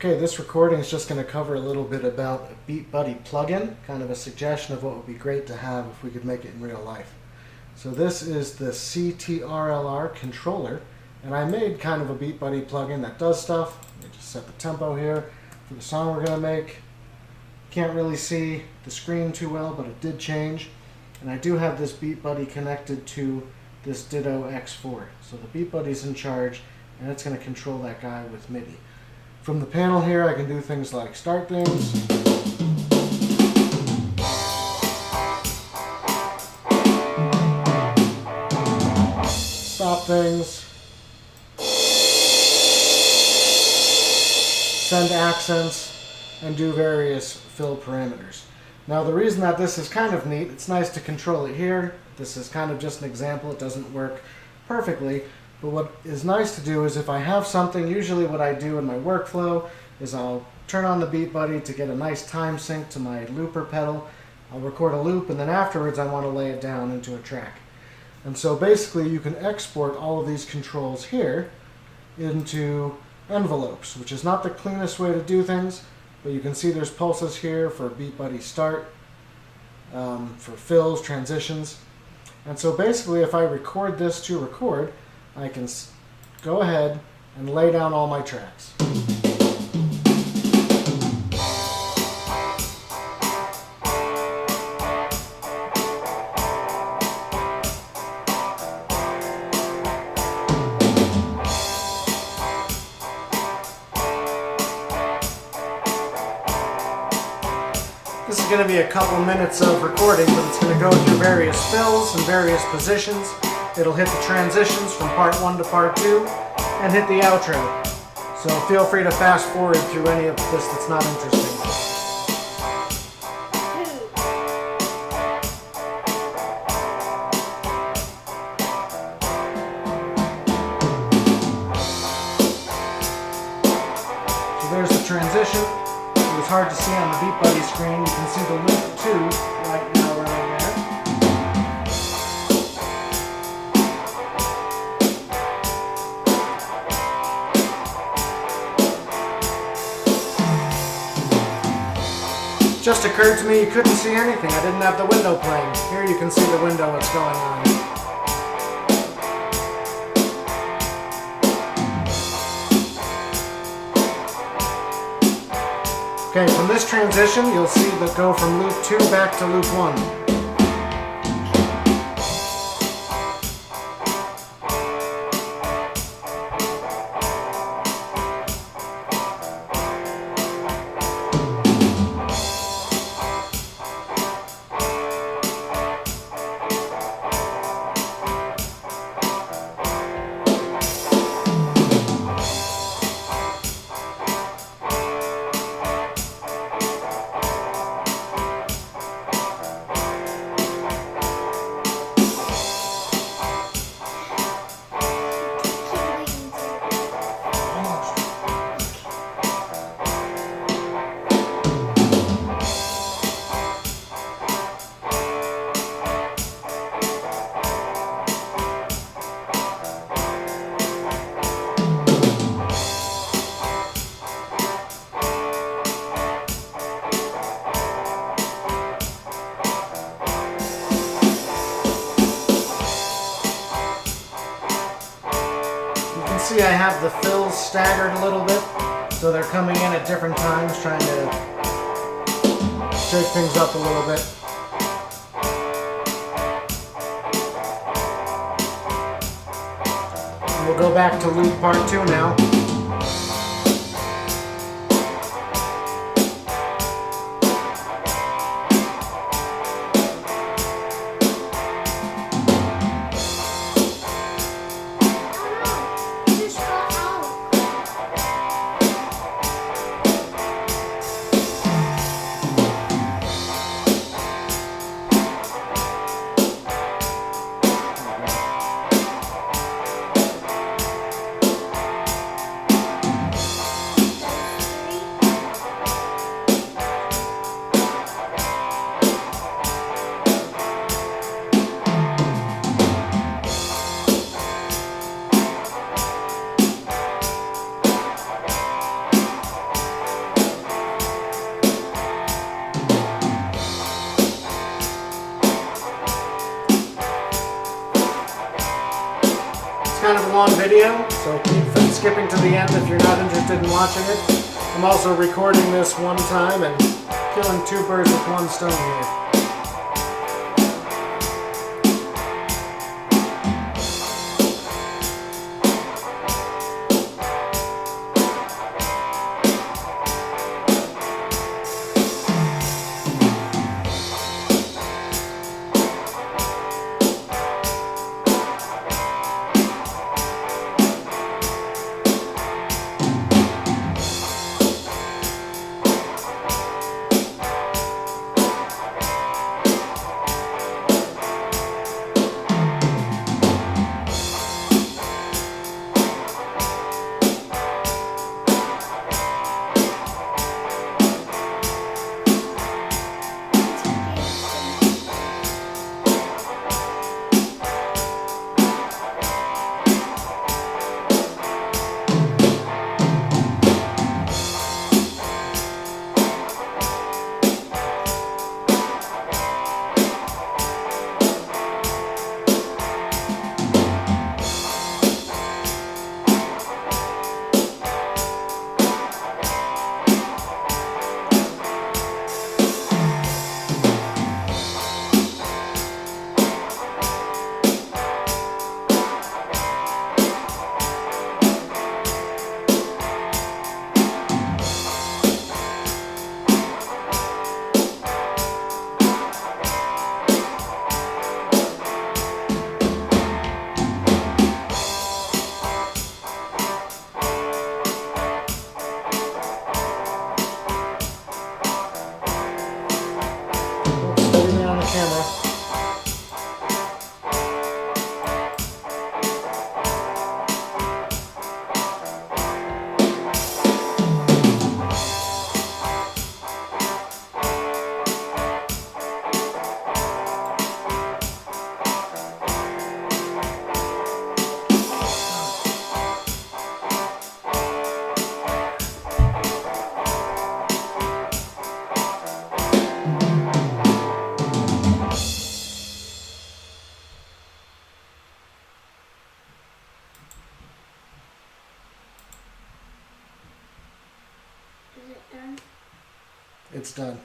Okay, this recording is just going to cover a little bit about a Beatbuddy plugin, kind of a suggestion of what would be great to have if we could make it in real life. So this is the CTRLR controller, and I made kind of a Beatbuddy plugin that does stuff. Let me just set the tempo here for the song we're going to make. Can't really see the screen too well, but it did change. And I do have this Beatbuddy connected to this Ditto X4. So the Beatbuddy's in charge, and it's going to control that guy with MIDI. From the panel here, I can do things like start things, stop things, send accents, and do various fill parameters. Now the reason that this is kind of neat, it's nice to control it here. This is kind of just an example. It doesn't work perfectly. But what is nice to do is if I have something, usually what I do in my workflow is I'll turn on the Beatbuddy to get a nice time sync to my looper pedal. I'll record a loop, and then afterwards I want to lay it down into a track. And so basically you can export all of these controls here into envelopes, which is not the cleanest way to do things, but you can see there's pulses here for Beatbuddy start, for fills, transitions. And so basically if I record this to record, I can go ahead and lay down all my tracks. This is going to be a couple minutes of recording, but it's going to go through various fills and various positions. It'll hit the transitions from part 1 to part 2 and hit the outro. So feel free to fast forward through any of this that's not interesting. So there's the transition. It was hard to see on the Beatbuddy screen. You can see the loop 2 right now running there. Just occurred to me you couldn't see anything. I didn't have the window playing. Here you can see the window, what's going on. Okay, from this transition, you'll see that go from loop 2 back to loop 1. See, I have the fills staggered a little bit, so they're coming in at different times, trying to shake things up a little bit. And we'll go back to loop part 2 now. video, so keep skipping to the end if you're not interested in watching it. I'm also recording this one time and killing two birds with one stone here. Camera. Is it done? It's done.